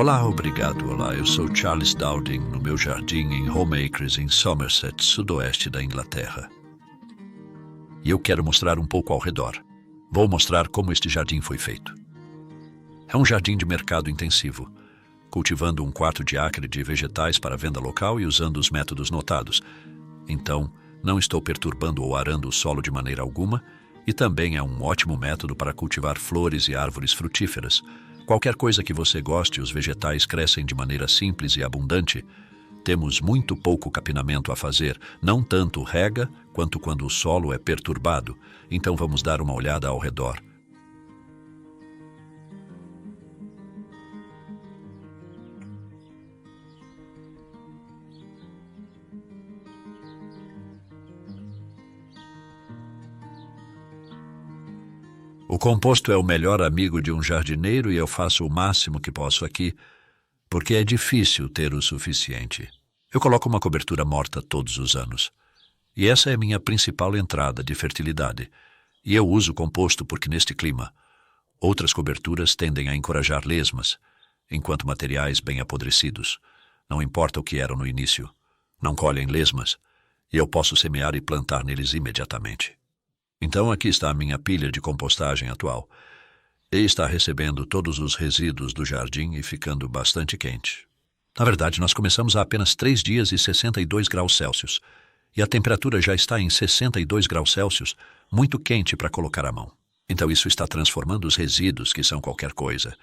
Olá, obrigado. Olá, eu sou Charles Dowding, no meu jardim em Home Acres, em Somerset, sudoeste da Inglaterra. E eu quero mostrar um pouco ao redor. Vou mostrar como este jardim foi feito. É um jardim de mercado intensivo, cultivando 1/4 de acre de vegetais para venda local e usando os métodos notados. Então, não estou perturbando ou arando o solo de maneira alguma, e também é um ótimo método para cultivar flores e árvores frutíferas. Qualquer coisa que você goste, os vegetais crescem de maneira simples e abundante. Temos muito pouco capinamento a fazer, não tanto rega quanto quando o solo é perturbado. Então vamos dar uma olhada ao redor. O composto é o melhor amigo de um jardineiro e eu faço o máximo que posso aqui, porque é difícil ter o suficiente. Eu coloco uma cobertura morta todos os anos. E essa é minha principal entrada de fertilidade. E eu uso composto porque neste clima, outras coberturas tendem a encorajar lesmas, enquanto materiais bem apodrecidos, não importa o que eram no início, não colhem lesmas, e eu posso semear e plantar neles imediatamente. Então aqui está a minha pilha de compostagem atual. E está recebendo todos os resíduos do jardim e ficando bastante quente. Na verdade, nós começamos há apenas 3 dias e 62 graus Celsius. E a temperatura já está em 62 graus Celsius, muito quente para colocar a mão. Então isso está transformando os resíduos, que são qualquer coisa,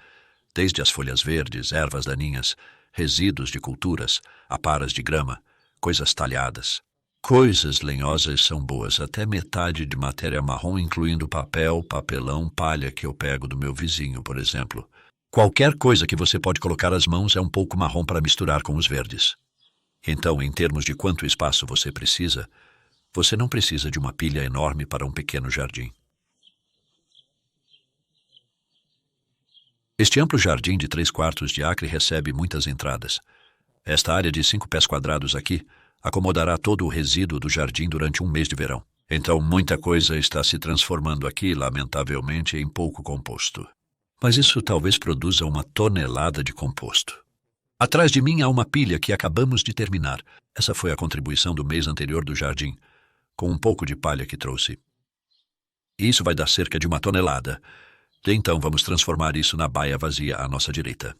desde as folhas verdes, ervas daninhas, resíduos de culturas, aparas de grama, coisas talhadas. Coisas lenhosas são boas, até metade de matéria marrom, incluindo papel, papelão, palha que eu pego do meu vizinho, por exemplo. Qualquer coisa que você pode colocar as mãos é um pouco marrom para misturar com os verdes. Então, em termos de quanto espaço você não precisa de uma pilha enorme para um pequeno jardim. Este amplo jardim de 3/4 de acre recebe muitas entradas. Esta área de 5 pés quadrados aqui acomodará todo o resíduo do jardim durante um mês de verão. Então, muita coisa está se transformando aqui, lamentavelmente, em pouco composto. Mas isso talvez produza 1 tonelada de composto. Atrás de mim há uma pilha que acabamos de terminar. Essa foi a contribuição do mês anterior do jardim, com um pouco de palha que trouxe. E isso vai dar cerca de 1 tonelada. E então vamos transformar isso na baia vazia à nossa direita.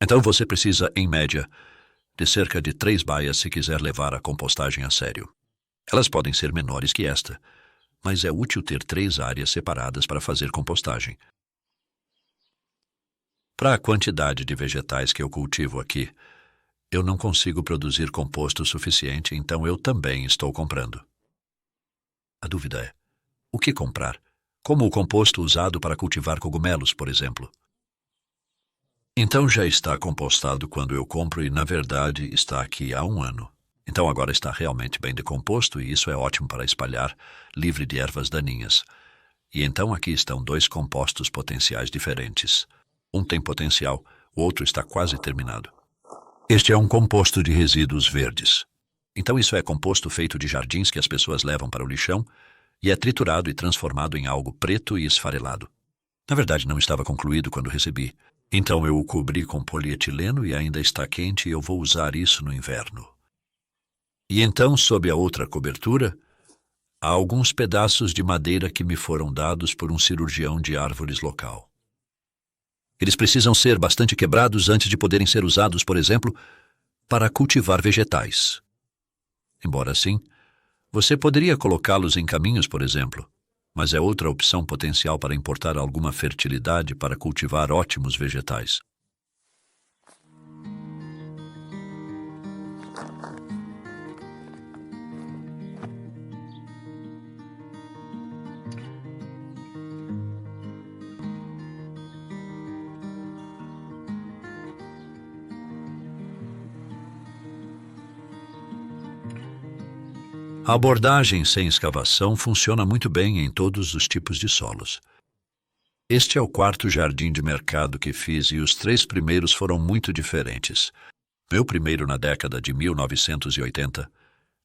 Então você precisa, em média, de cerca de 3 baias se quiser levar a compostagem a sério. Elas podem ser menores que esta, mas é útil ter 3 áreas separadas para fazer compostagem. Para a quantidade de vegetais que eu cultivo aqui, eu não consigo produzir composto suficiente, então eu também estou comprando. A dúvida é, o que comprar? Como o composto usado para cultivar cogumelos, por exemplo. Então já está compostado quando eu compro e, na verdade, está aqui há 1 ano. Então agora está realmente bem decomposto e isso é ótimo para espalhar, livre de ervas daninhas. E então aqui estão 2 compostos potenciais diferentes. Um tem potencial, o outro está quase terminado. Este é um composto de resíduos verdes. Então isso é composto feito de jardins que as pessoas levam para o lixão e é triturado e transformado em algo preto e esfarelado. Na verdade, não estava concluído quando recebi. Então eu o cobri com polietileno e ainda está quente e eu vou usar isso no inverno. E então, sob a outra cobertura, há alguns pedaços de madeira que me foram dados por um cirurgião de árvores local. Eles precisam ser bastante quebrados antes de poderem ser usados, por exemplo, para cultivar vegetais. Embora assim, você poderia colocá-los em caminhos, por exemplo, mas é outra opção potencial para importar alguma fertilidade para cultivar ótimos vegetais. A abordagem sem escavação funciona muito bem em todos os tipos de solos. Este é o 4º jardim de mercado que fiz e os 3 primeiros foram muito diferentes. Meu primeiro na década de 1980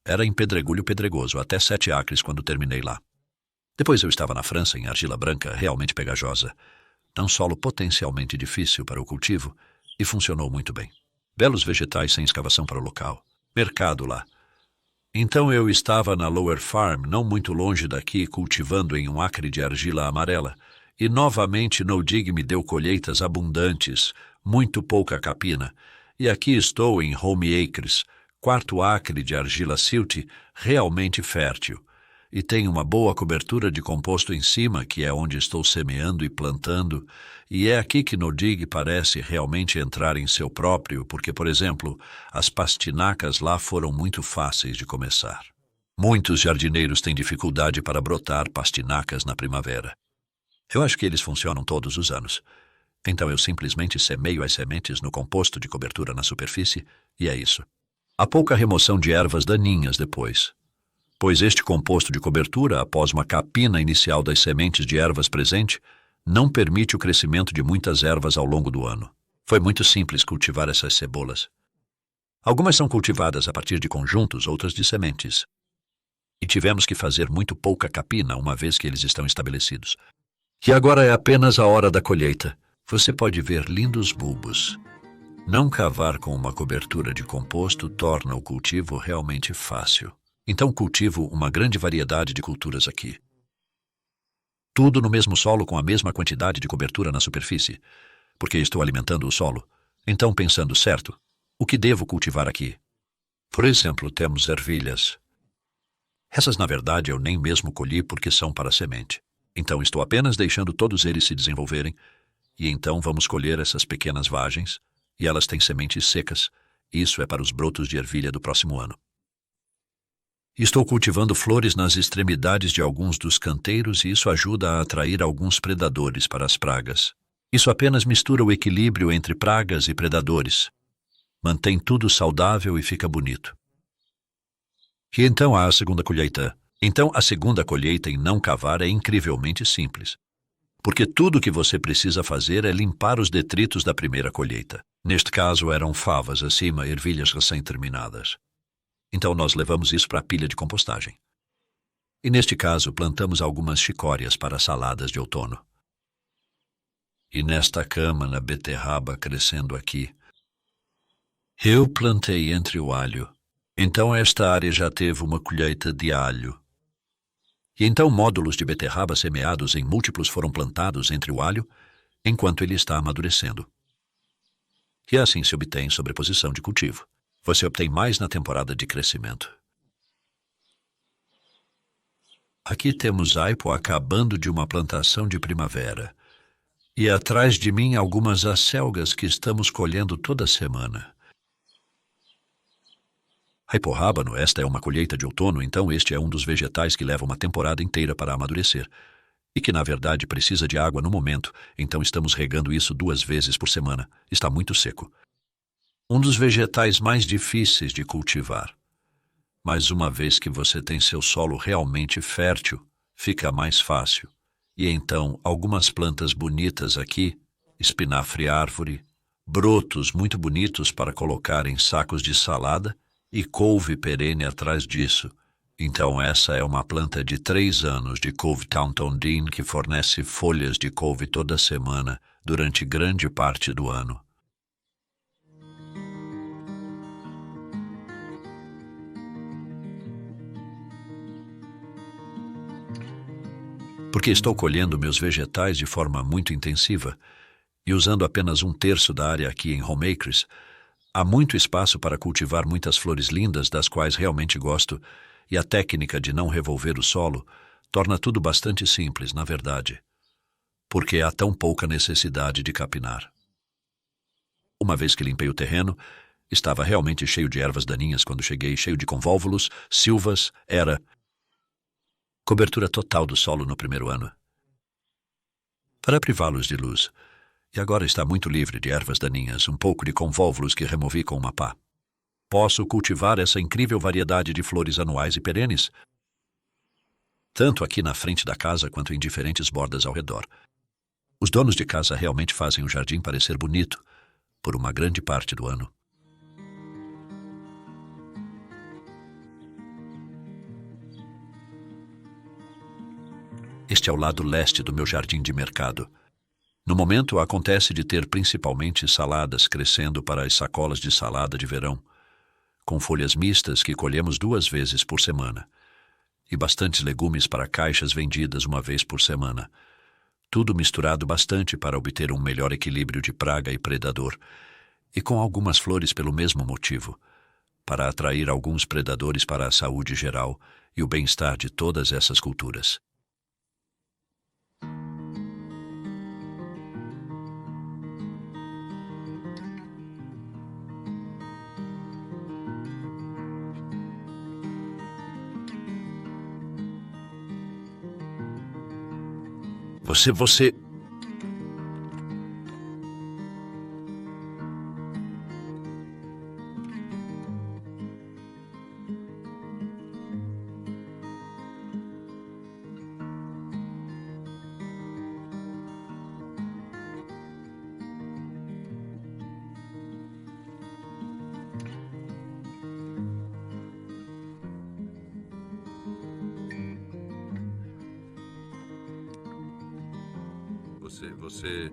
era em pedregulho pedregoso, até 7 acres quando terminei lá. Depois eu estava na França, em argila branca, realmente pegajosa. Um solo potencialmente difícil para o cultivo, E funcionou muito bem. Belos vegetais sem escavação para o local. Mercado lá. Então eu estava na Lower Farm, não muito longe daqui, cultivando em um acre de argila amarela, e novamente No Dig me deu colheitas abundantes, muito pouca capina, e aqui estou em Home Acres, 4º acre de argila silty, realmente fértil, e tenho uma boa cobertura de composto em cima, que é onde estou semeando e plantando, e é aqui que No Dig parece realmente entrar em seu próprio, porque, por exemplo, as pastinacas lá foram muito fáceis de começar. Muitos jardineiros têm dificuldade para brotar pastinacas na primavera. Eu acho que eles funcionam todos os anos. Então eu simplesmente semeio as sementes no composto de cobertura na superfície, e é isso. Há pouca remoção de ervas daninhas depois, pois este composto de cobertura, após uma capina inicial das sementes de ervas presente, não permite o crescimento de muitas ervas ao longo do ano. Foi muito simples cultivar essas cebolas. Algumas são cultivadas a partir de conjuntos, outras de sementes. E tivemos que fazer muito pouca capina uma vez que eles estão estabelecidos. E agora é apenas a hora da colheita. Você pode ver lindos bulbos. Não cavar com uma cobertura de composto torna o cultivo realmente fácil. Então cultivo uma grande variedade de culturas aqui. Tudo no mesmo solo com a mesma quantidade de cobertura na superfície, porque estou alimentando o solo. Então, pensando certo, o que devo cultivar aqui? Por exemplo, temos ervilhas. Essas, na verdade, eu nem mesmo colhi porque são para semente. Então estou apenas deixando todos eles se desenvolverem, e então vamos colher essas pequenas vagens, e elas têm sementes secas. Isso é para os brotos de ervilha do próximo ano. Estou cultivando flores nas extremidades de alguns dos canteiros e isso ajuda a atrair alguns predadores para as pragas. Isso apenas mistura o equilíbrio entre pragas e predadores. Mantém tudo saudável e fica bonito. E então há a segunda colheita. Então a segunda colheita em não cavar é incrivelmente simples. Porque tudo o que você precisa fazer é limpar os detritos da primeira colheita. Neste caso eram favas acima, ervilhas recém-terminadas. Então nós levamos isso para a pilha de compostagem. E neste caso plantamos algumas chicórias para saladas de outono. E nesta cama na beterraba crescendo aqui, eu plantei entre o alho. Então esta área já teve uma colheita de alho. E então módulos de beterraba semeados em múltiplos foram plantados entre o alho, enquanto ele está amadurecendo. E assim se obtém sobreposição de cultivo. Você obtém mais na temporada de crescimento. Aqui temos aipo acabando de uma plantação de primavera. E atrás de mim algumas acelgas que estamos colhendo toda semana. Aipo rábano, esta é uma colheita de outono, então este é um dos vegetais que leva uma temporada inteira para amadurecer. E que, na verdade, precisa de água no momento, então estamos regando isso 2 vezes por semana. Está muito seco. Um dos vegetais mais difíceis de cultivar. Mas uma vez que você tem seu solo realmente fértil, fica mais fácil. E então, algumas plantas bonitas aqui, espinafre árvore, brotos muito bonitos para colocar em sacos de salada e couve perene atrás disso. Então essa é uma planta de 3 anos de couve Taunton Dean que fornece folhas de couve toda semana durante grande parte do ano. Porque estou colhendo meus vegetais de forma muito intensiva e usando apenas 1/3 da área aqui em Home Acres, há muito espaço para cultivar muitas flores lindas das quais realmente gosto e a técnica de não revolver o solo torna tudo bastante simples, na verdade, porque há tão pouca necessidade de capinar. Uma vez que limpei o terreno, estava realmente cheio de ervas daninhas quando cheguei, cheio de convólvulos, silvas, era cobertura total do solo no primeiro ano. Para privá-los de luz. E agora está muito livre de ervas daninhas, um pouco de convólvulos que removi com uma pá. Posso cultivar essa incrível variedade de flores anuais e perenes, tanto aqui na frente da casa quanto em diferentes bordas ao redor. Os donos de casa realmente fazem o jardim parecer bonito por uma grande parte do ano. Este é o lado leste do meu jardim de mercado. No momento, acontece de ter principalmente saladas crescendo para as sacolas de salada de verão, com folhas mistas que colhemos 2 vezes por semana, e bastantes legumes para caixas vendidas 1 vez por semana. Tudo misturado bastante para obter um melhor equilíbrio de praga e predador, e com algumas flores pelo mesmo motivo, para atrair alguns predadores para a saúde geral e o bem-estar de todas essas culturas. Você... Você...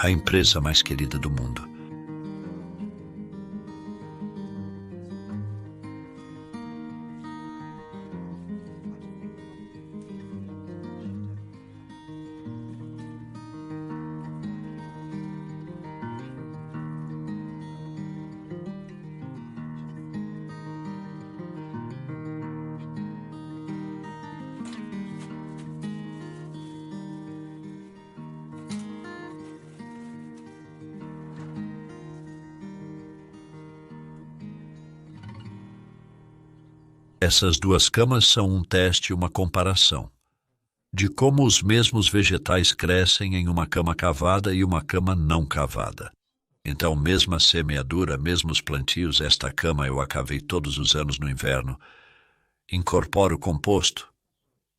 A empresa mais querida do mundo. Essas 2 camas são um teste e uma comparação de como os mesmos vegetais crescem em uma cama cavada e uma cama não cavada. Então, mesma semeadura, mesmos plantios, esta cama eu a cavei todos os anos no inverno. Incorporo composto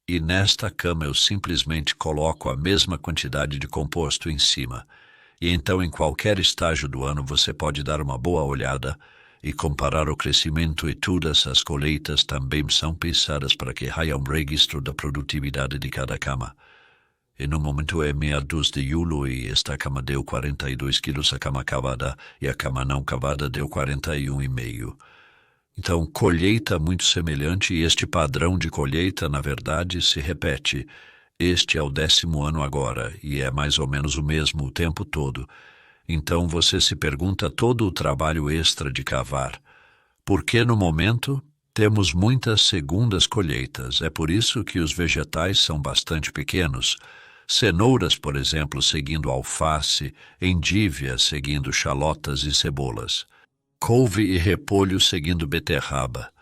e nesta cama eu simplesmente coloco a mesma quantidade de composto em cima. E então, em qualquer estágio do ano, você pode dar uma boa olhada e comparar o crescimento, e todas as colheitas também são pensadas para que haja um registro da produtividade de cada cama. E no momento é meados de julho e esta cama deu 42 quilos, a cama cavada, e a cama não cavada deu 41,5. Então, colheita muito semelhante, e este padrão de colheita, na verdade, se repete. Este é o 10º ano agora, e é mais ou menos o mesmo o tempo todo. Então você se pergunta todo o trabalho extra de cavar. Porque no momento temos muitas segundas colheitas. É por isso que os vegetais são bastante pequenos. Cenouras, por exemplo, seguindo alface, endívia seguindo chalotas e cebolas. Couve e repolho seguindo beterraba.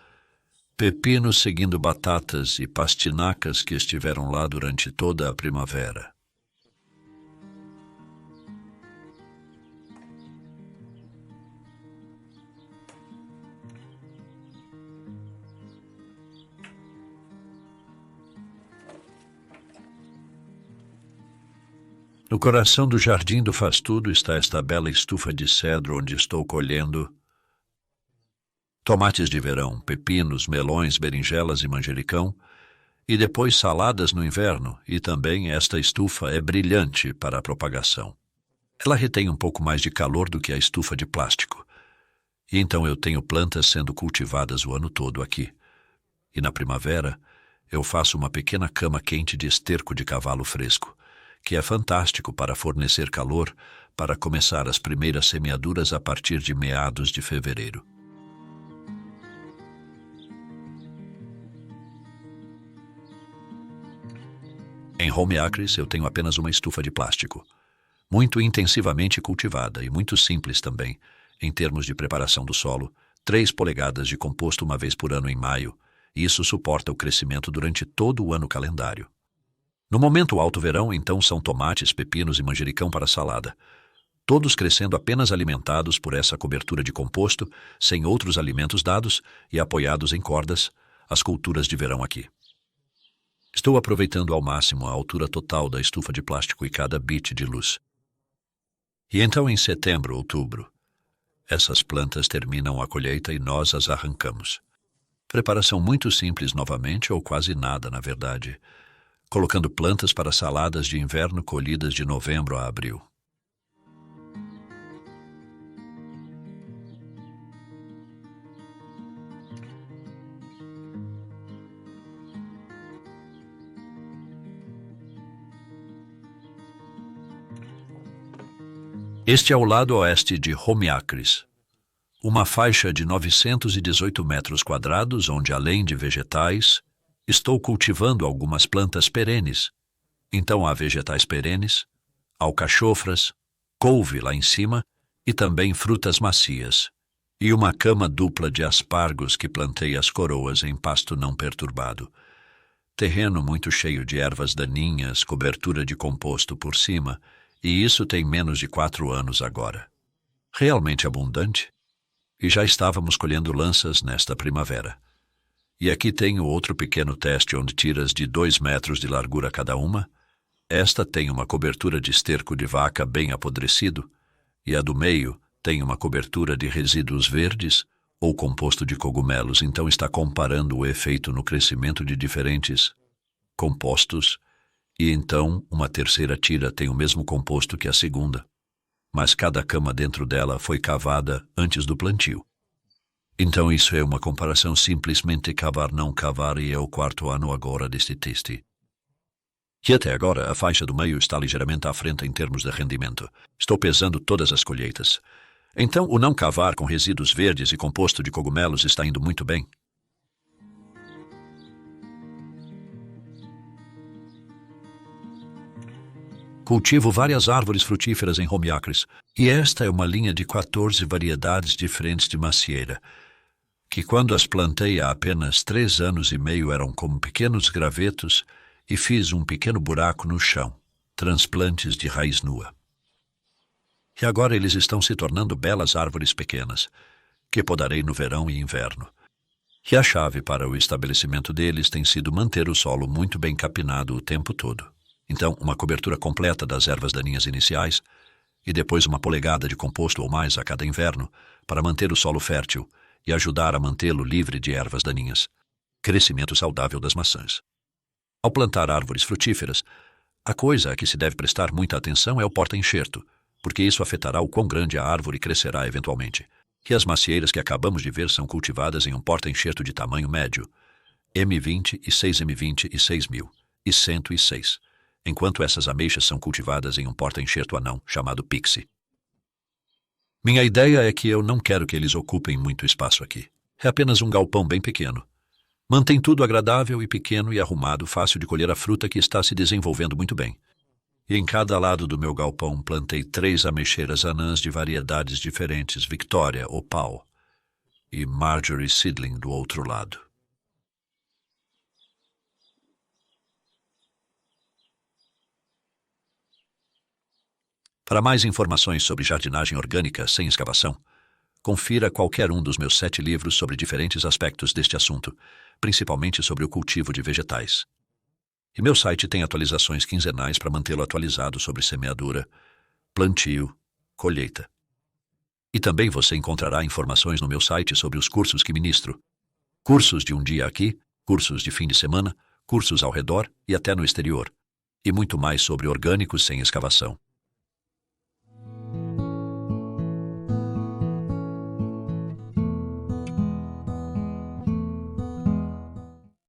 Pepino seguindo batatas e pastinacas que estiveram lá durante toda a primavera. No coração do jardim do faz-tudo está esta bela estufa de cedro onde estou colhendo tomates de verão, pepinos, melões, berinjelas e manjericão, e depois saladas no inverno, e também esta estufa é brilhante para a propagação. Ela retém um pouco mais de calor do que a estufa de plástico, e então eu tenho plantas sendo cultivadas o ano todo aqui. E na primavera eu faço uma pequena cama quente de esterco de cavalo fresco, que é fantástico para fornecer calor para começar as primeiras semeaduras a partir de meados de fevereiro. Em Home Acres eu tenho apenas uma estufa de plástico, muito intensivamente cultivada e muito simples também, em termos de preparação do solo, 3 polegadas de composto uma vez por ano em maio, e isso suporta o crescimento durante todo o ano calendário. No momento alto verão, então, são tomates, pepinos e manjericão para salada, todos crescendo apenas alimentados por essa cobertura de composto, sem outros alimentos dados e apoiados em cordas, as culturas de verão aqui. Estou aproveitando ao máximo a altura total da estufa de plástico e cada bit de luz. E então, em setembro, outubro, essas plantas terminam a colheita e nós as arrancamos. Preparação muito simples novamente, ou quase nada, na verdade, colocando plantas para saladas de inverno colhidas de novembro a abril. Este é o lado oeste de Home Acres, uma faixa de 918 metros quadrados onde, além de vegetais, estou cultivando algumas plantas perenes. Então há vegetais perenes, alcachofras, couve lá em cima e também frutas macias, e uma cama dupla de aspargos que plantei as coroas em pasto não perturbado. Terreno muito cheio de ervas daninhas, cobertura de composto por cima, e isso tem menos de 4 anos agora. Realmente abundante, e já estávamos colhendo lanças nesta primavera. E aqui tenho outro pequeno teste onde tiras de 2 metros de largura cada uma. Esta tem uma cobertura de esterco de vaca bem apodrecido, e a do meio tem uma cobertura de resíduos verdes ou composto de cogumelos, então está comparando o efeito no crescimento de diferentes compostos, e então uma terceira tira tem o mesmo composto que a segunda, mas cada cama dentro dela foi cavada antes do plantio. Então isso é uma comparação simplesmente cavar não cavar e é o 4º ano agora deste teste. E até agora a faixa do meio está ligeiramente à frente em termos de rendimento. Estou pesando todas as colheitas. Então o não cavar com resíduos verdes e composto de cogumelos está indo muito bem. Cultivo várias árvores frutíferas em Home Acres, e esta é uma linha de 14 variedades diferentes de macieira, que quando as plantei há apenas 3 anos e meio eram como pequenos gravetos e fiz um pequeno buraco no chão, transplantes de raiz nua. E agora eles estão se tornando belas árvores pequenas, que podarei no verão e inverno. E a chave para o estabelecimento deles tem sido manter o solo muito bem capinado o tempo todo. Então, uma cobertura completa das ervas daninhas iniciais e depois 1 polegada de composto ou mais a cada inverno para manter o solo fértil e ajudar a mantê-lo livre de ervas daninhas. Crescimento saudável das maçãs. Ao plantar árvores frutíferas, a coisa a que se deve prestar muita atenção é o porta-enxerto, porque isso afetará o quão grande a árvore crescerá eventualmente. E as macieiras que acabamos de ver são cultivadas em um porta-enxerto de tamanho médio, M20 e 6M20 e 6.000 e 106. Enquanto essas ameixas são cultivadas em um porta-enxerto anão, chamado Pixie. Minha ideia é que eu não quero que eles ocupem muito espaço aqui. É apenas um galpão bem pequeno. Mantém tudo agradável e pequeno e arrumado, fácil de colher a fruta que está se desenvolvendo muito bem. E em cada lado do meu galpão plantei 3 ameixeiras anãs de variedades diferentes, Victoria, Opal e Marjorie Seedling do outro lado. Para mais informações sobre jardinagem orgânica sem escavação, confira qualquer um dos meus 7 livros sobre diferentes aspectos deste assunto, principalmente sobre o cultivo de vegetais. E meu site tem atualizações quinzenais para mantê-lo atualizado sobre semeadura, plantio, colheita. E também você encontrará informações no meu site sobre os cursos que ministro. Cursos de um dia aqui, cursos de fim de semana, cursos ao redor e até no exterior. E muito mais sobre orgânicos sem escavação.